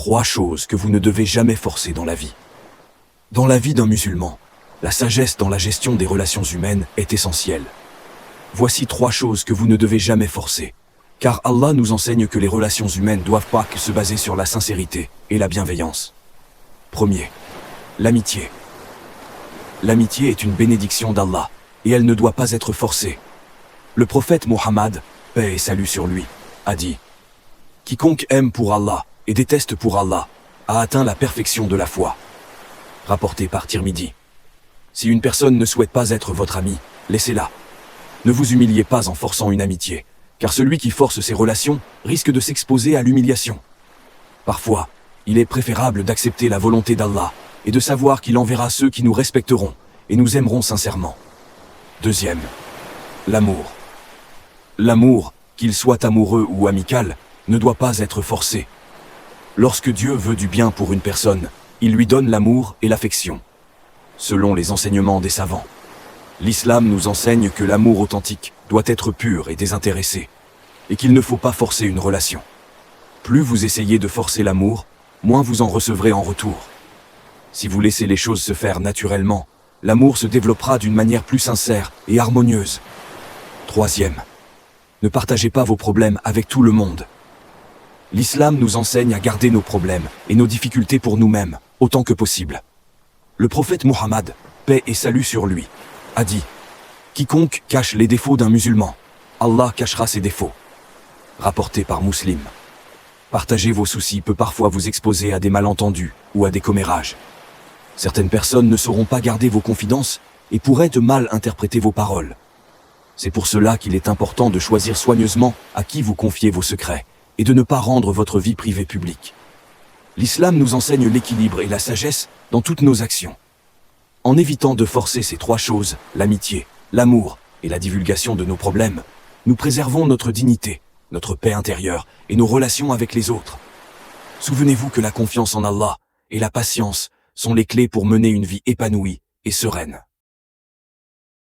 3 choses que vous ne devez jamais forcer dans la vie. Dans la vie d'un musulman, la sagesse dans la gestion des relations humaines est essentielle. Voici 3 choses que vous ne devez jamais forcer. Car Allah nous enseigne que les relations humaines doivent pas que se baser sur la sincérité et la bienveillance. Premier, l'amitié. L'amitié est une bénédiction d'Allah, et elle ne doit pas être forcée. Le prophète Mohammed, paix et salut sur lui, a dit « Quiconque aime pour Allah et déteste pour Allah a atteint la perfection de la foi. » Rapporté par Tirmidhi. Si une personne ne souhaite pas être votre ami, laissez-la. Ne vous humiliez pas en forçant une amitié, car celui qui force ses relations risque de s'exposer à l'humiliation. Parfois, il est préférable d'accepter la volonté d'Allah et de savoir qu'il enverra ceux qui nous respecteront et nous aimeront sincèrement. Deuxième, l'amour. L'amour, qu'il soit amoureux ou amical, ne doit pas être forcé. Lorsque Dieu veut du bien pour une personne, il lui donne l'amour et l'affection. Selon les enseignements des savants, l'islam nous enseigne que l'amour authentique doit être pur et désintéressé, et qu'il ne faut pas forcer une relation. Plus vous essayez de forcer l'amour, moins vous en recevrez en retour. Si vous laissez les choses se faire naturellement, l'amour se développera d'une manière plus sincère et harmonieuse. Troisième, ne partagez pas vos problèmes avec tout le monde. L'islam nous enseigne à garder nos problèmes et nos difficultés pour nous-mêmes, autant que possible. Le prophète Mohammed, paix et salut sur lui, a dit « Quiconque cache les défauts d'un musulman, Allah cachera ses défauts. » Rapporté par Muslim. Partager vos soucis peut parfois vous exposer à des malentendus ou à des commérages. Certaines personnes ne sauront pas garder vos confidences et pourraient de mal interpréter vos paroles. C'est pour cela qu'il est important de choisir soigneusement à qui vous confiez vos secrets et de ne pas rendre votre vie privée publique. L'islam nous enseigne l'équilibre et la sagesse dans toutes nos actions. En évitant de forcer ces 3 choses, l'amitié, l'amour et la divulgation de nos problèmes, nous préservons notre dignité, notre paix intérieure et nos relations avec les autres. Souvenez-vous que la confiance en Allah et la patience sont les clés pour mener une vie épanouie et sereine.